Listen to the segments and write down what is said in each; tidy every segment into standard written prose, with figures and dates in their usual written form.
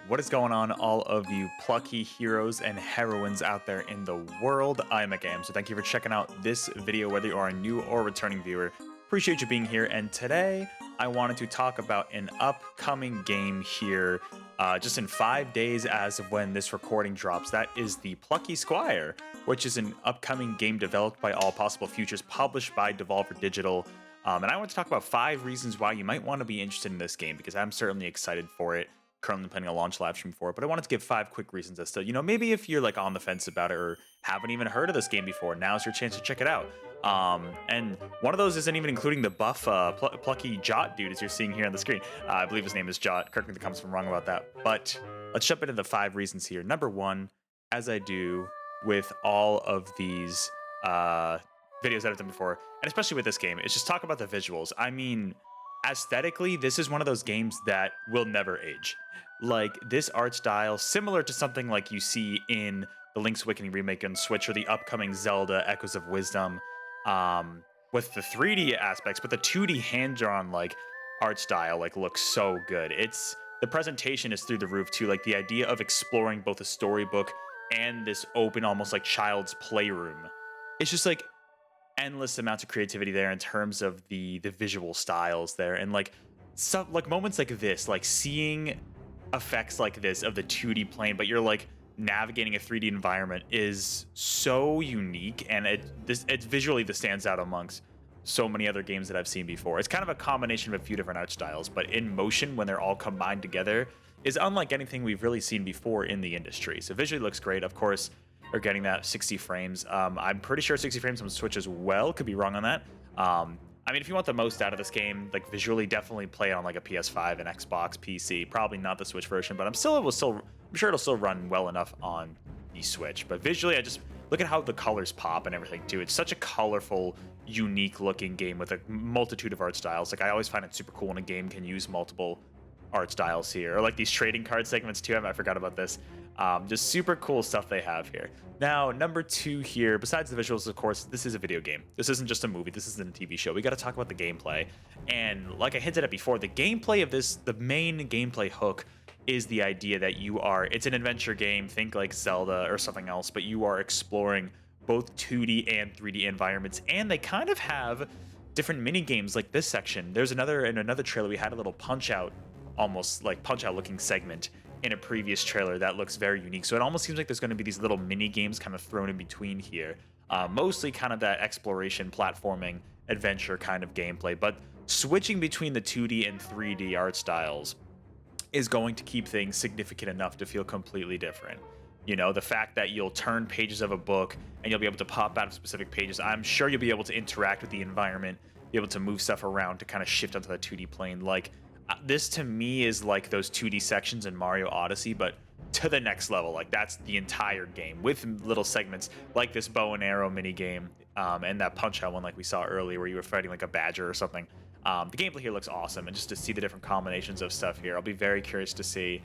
What is going on, all of you plucky heroes and heroines out there in the world? I'm Agam, so thank you for checking out this video, whether you are a new or returning viewer. Appreciate you being here, and today I wanted to talk about an upcoming game here, just in 5 days as of when this recording drops. That is the Plucky Squire, which is an upcoming game developed by All Possible Futures, published by Devolver Digital. And I want to talk about 5 reasons why you might want to be interested in this game, because I'm certainly excited for it. Currently planning a launch live stream for it, but I wanted to give 5 quick reasons as to, maybe if you're like on the fence about it or haven't even heard of this game before, now's your chance to check it out. And one of those isn't even including the buff plucky Jot dude, as you're seeing here on the screen. I believe his name is Jot. Correct me in the comments if I'm wrong about that. But let's jump into the 5 reasons here. Number 1, as I do with all of these videos that I've done before, and especially with this game, is just talk about the visuals. I mean, aesthetically, this is one of those games that will never age. Like, this art style, similar to something like you see in the Link's Awakening remake on Switch or the upcoming Zelda Echoes of Wisdom, with the 3D aspects, but the 2D hand-drawn like art style like looks so good. It's the presentation is through the roof too. Like, the idea of exploring both a storybook and this open, almost like child's playroom. It's just like endless amounts of creativity there in terms of the visual styles there, and like some like moments like this, like seeing effects like this of the 2D plane, but you're like navigating a 3D environment, is so unique, and it's visually this stands out amongst so many other games that I've seen before. It's kind of a combination of a few different art styles, but in motion when they're all combined together is unlike anything we've really seen before in the industry. So visually looks great. Of course, are getting that 60 frames. I'm pretty sure 60 frames on Switch as well. Could be wrong on that. I mean, if you want the most out of this game, like visually, definitely play it on like a PS5 and Xbox, PC. Probably not the Switch version, but I'm sure it'll still run well enough on the Switch. But visually, I just look at how the colors pop and everything too. It's such a colorful, unique looking game with a multitude of art styles. Like, I always find it super cool when a game can use multiple art styles here, or like these trading card segments too. I forgot about this. Just super cool stuff they have here. Now, number 2 here, besides the visuals, of course, this is a video game. This isn't just a movie. This isn't a TV show. We got to talk about the gameplay. And like I hinted at before, the gameplay of this, the main gameplay hook is the idea that it's an adventure game. Think like Zelda or something else, but you are exploring both 2D and 3D environments. And they kind of have different mini games like this section. There's in another trailer, we had a little punch out, almost like punch out looking segment in a previous trailer that looks very unique. So it almost seems like there's going to be these little mini games kind of thrown in between here. Mostly kind of that exploration, platforming, adventure kind of gameplay, but switching between the 2D and 3D art styles is going to keep things significant enough to feel completely different. The fact that you'll turn pages of a book and you'll be able to pop out of specific pages. I'm sure you'll be able to interact with the environment, be able to move stuff around to kind of shift onto the 2D plane. Like, this to me is like those 2D sections in Mario Odyssey, but to the next level. Like, that's the entire game with little segments like this bow and arrow mini game, and that punch out one like we saw earlier where you were fighting like a badger or something. The gameplay here looks awesome, and just to see the different combinations of stuff here, I'll be very curious to see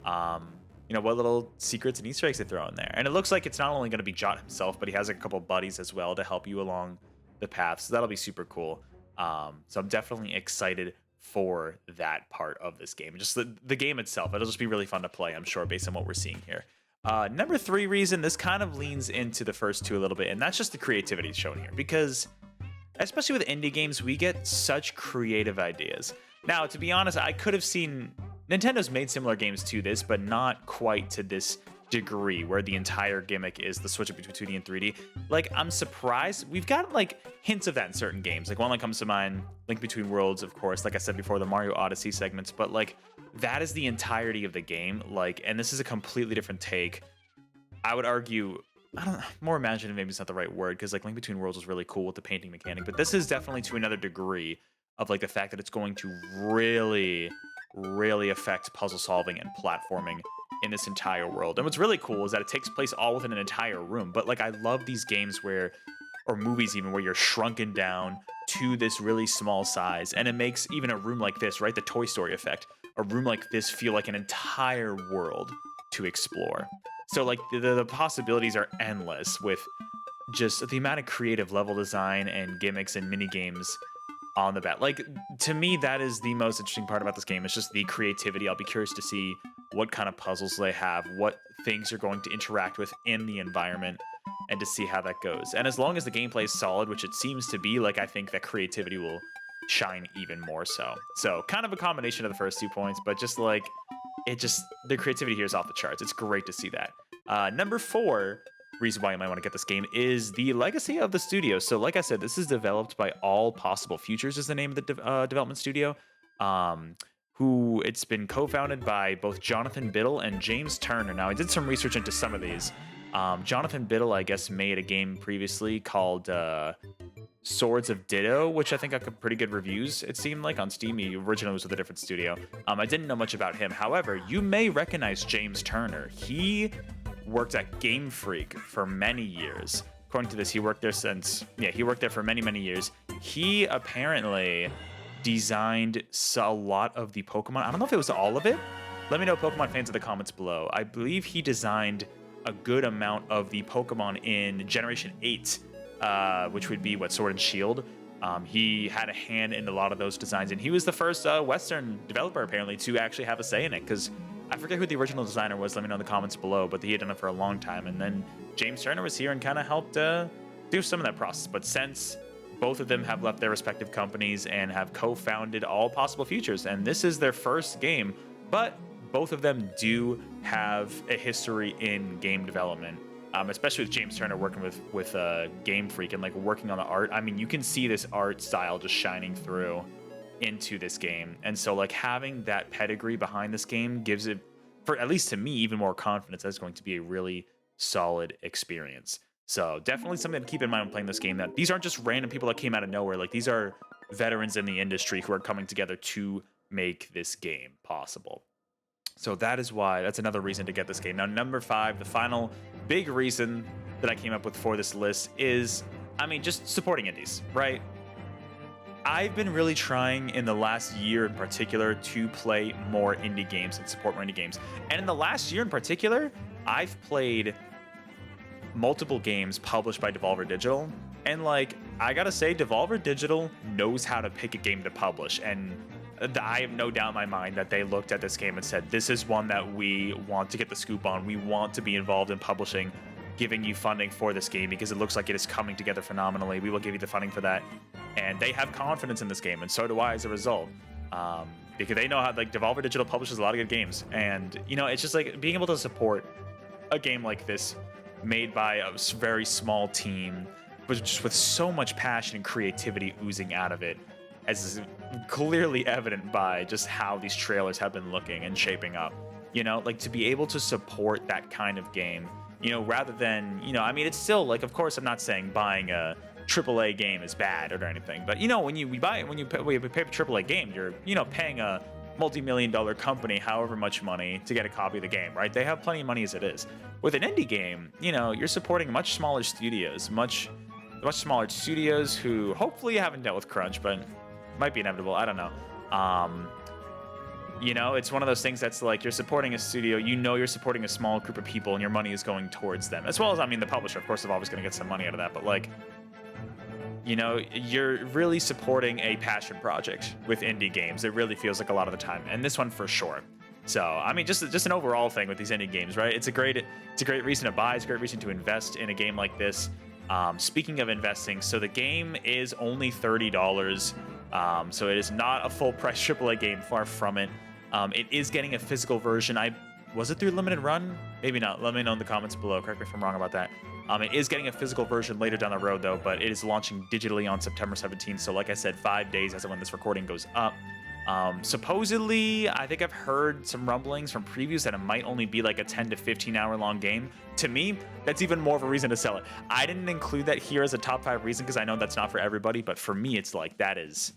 what little secrets and Easter eggs they throw in there. And it looks like it's not only going to be Jot himself, but he has a couple buddies as well to help you along the path, so that'll be super cool. So I'm definitely excited for that part of this game. Just the game itself, it'll just be really fun to play, I'm sure, based on what we're seeing here. Number 3 reason, this kind of leans into the first 2 a little bit, and that's just the creativity shown here, because especially with indie games, we get such creative ideas. Now, to be honest, I could have seen Nintendo's made similar games to this, but not quite to this degree, where the entire gimmick is the switch between 2D and 3D. Like, I'm surprised. We've got like hints of that in certain games. Like, one that comes to mind, Link Between Worlds, of course, like I said before, the Mario Odyssey segments, but like that is the entirety of the game. Like, and this is a completely different take. I would argue, I don't know, more imaginative maybe is not the right word, because like Link Between Worlds was really cool with the painting mechanic, but this is definitely to another degree of like the fact that it's going to really affect puzzle solving and platforming in this entire world. And what's really cool is that it takes place all within an entire room. But like, I love these games or movies even, where you're shrunken down to this really small size, and it makes even a room like this, right, the Toy Story effect, a room like this feel like an entire world to explore. So like the possibilities are endless with just the amount of creative level design and gimmicks and mini games on the bat. Like, to me, that is the most interesting part about this game. It's just the creativity. I'll be curious to see what kind of puzzles they have, what things you're going to interact with in the environment, and to see how that goes. And as long as the gameplay is solid, which it seems to be, like I think that creativity will shine even more so. So kind of a combination of the first 2 points, but just like the creativity here is off the charts. It's great to see that. Number 4 reason why you might want to get this game is the legacy of the studio. So like I said, this is developed by All Possible Futures is the name of the development studio. Who it's been co-founded by both Jonathan Biddle and James Turner. Now I did some research into some of these. Jonathan Biddle, I guess, made a game previously called Swords of Ditto, which I think got pretty good reviews, it seemed like, on Steam. He originally was with a different studio. I didn't know much about him. However, you may recognize James Turner. He worked at Game Freak for many years. According to this, he worked there for many, many years. He apparently designed a lot of the Pokemon. I don't know if it was all of it. Let me know, Pokemon fans, in the comments below. I believe he designed a good amount of the Pokemon in Generation 8, which would be Sword and Shield. He had a hand in a lot of those designs, and he was the first Western developer, apparently, to actually have a say in it, because I forget who the original designer was. Let me know in the comments below, but he had done it for a long time, and then James Turner was here and kind of helped do some of that process. But since both of them have left their respective companies and have co-founded All Possible Futures, and this is their first game, but both of them do have a history in game development, especially with James Turner working with Game Freak and like working on the art. I mean, you can see this art style just shining through into this game, and so like having that pedigree behind this game gives it, for at least to me, even more confidence that it's going to be a really solid experience. So definitely something to keep in mind when playing this game, that these aren't just random people that came out of nowhere. Like, these are veterans in the industry who are coming together to make this game possible. So that's another reason to get this game. Now, number 5, the final big reason that I came up with for this list is, I mean, just supporting indies, right? I've been really trying in the last year in particular to play more indie games and support more indie games. And in the last year in particular, I've played multiple games published by Devolver Digital. And like, I gotta say, Devolver Digital knows how to pick a game to publish. And I have no doubt in my mind that they looked at this game and said, this is one that we want to get the scoop on. We want to be involved in publishing, giving you funding for this game because it looks like it is coming together phenomenally. We will give you the funding for that. And they have confidence in this game, and so do I as a result. Because they know how, like, Devolver Digital publishes a lot of good games. And, you know, it's just like being able to support a game like this made by a very small team, but just with so much passion and creativity oozing out of it, as is clearly evident by just how these trailers have been looking and shaping up. You know, like, to be able to support that kind of game, you know, rather than, you know, I mean, it's still like, of course, I'm not saying buying a AAA game is bad or anything, but you know, when you pay for AAA game, you're, you know, paying a multi-million-dollar company however much money to get a copy of the game, right? They have plenty of money as it is. With an indie game, you know, you're supporting much smaller studios, much smaller studios who hopefully haven't dealt with crunch, but might be inevitable. I don't know. You know, it's one of those things that's like, you're supporting a studio, you know, you're supporting a small group of people, and your money is going towards them, as well as, I mean, the publisher, of course, is always going to get some money out of that, but like, you know, you're really supporting a passion project with indie games. It really feels like a lot of the time, and this one for sure. So, I mean, just an overall thing with these indie games, right? It's a great reason to buy. It's a great reason to invest in a game like this. Speaking of investing, so the game is only $30. So it is not a full price AAA game, far from it. It is getting a physical version. Was it through limited run? Maybe not. Let me know in the comments below. Correct me if I'm wrong about that. It is getting a physical version later down the road, though, but it is launching digitally on September 17th. So like I said, 5 days as of when this recording goes up. Supposedly, I think I've heard some rumblings from previews that it might only be like a 10 to 15 hour long game. To me, that's even more of a reason to sell it. I didn't include that here as a top 5 reason because I know that's not for everybody, but for me, it's like, that is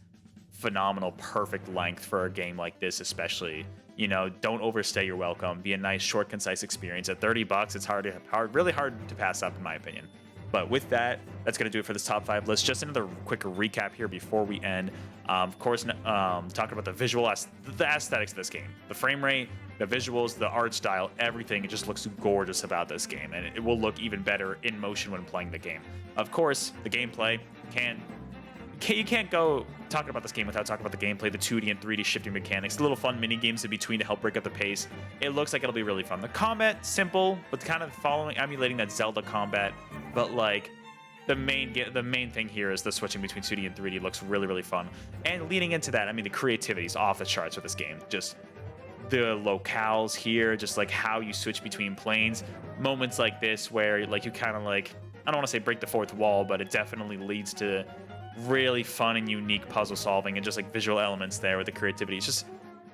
phenomenal, perfect length for a game like this, especially. You know, don't overstay your welcome. Be a nice, short, concise experience. At $30, it's really hard to pass up, in my opinion. But with that, that's going to do it for this top 5 list. Just another quick recap here before we end. Of course, talking about the aesthetics of this game. The frame rate, the visuals, the art style, everything. It just looks gorgeous about this game. And it will look even better in motion when playing the game. Of course, the gameplay you can't go talking about this game without talking about the gameplay, the 2D and 3D shifting mechanics, the little fun mini games in between to help break up the pace. It looks like it'll be really fun. The combat, simple, but kind of emulating that Zelda combat. But like the main thing here is the switching between 2D and 3D looks really, really fun. And leading into that, I mean, the creativity is off the charts with this game. Just the locales here, just like how you switch between planes. Moments like this where like you kind of like, I don't want to say break the fourth wall, but it definitely leads to really fun and unique puzzle solving and just like visual elements there with the creativity. It's just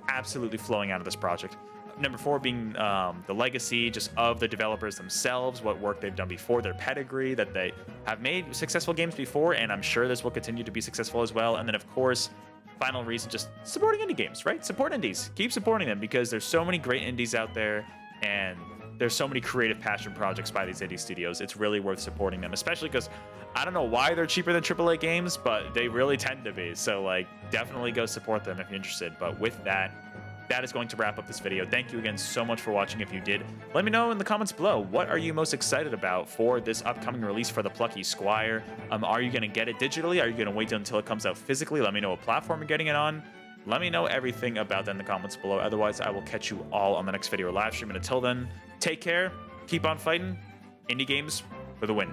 absolutely flowing out of this project. Number 4 being the legacy just of the developers themselves, what work they've done before, their pedigree, that they have made successful games before, and I'm sure this will continue to be successful as well. And then, of course, final reason, just supporting indie games, right? Support indies. Keep supporting them because there's so many great indies out there, and there's so many creative passion projects by these indie studios. It's really worth supporting them, especially because I don't know why they're cheaper than AAA games, but they really tend to be. So, like, definitely go support them if you're interested. But with that, that is going to wrap up this video. Thank you again so much for watching. If you did, let me know in the comments below, what are you most excited about for this upcoming release for the Plucky Squire? Are you going to get it digitally? Are you going to wait until it comes out physically? Let me know what platform you're getting it on. Let me know everything about that in the comments below. Otherwise, I will catch you all on the next video or live stream. And until then, take care, keep on fighting. Indie games for the win.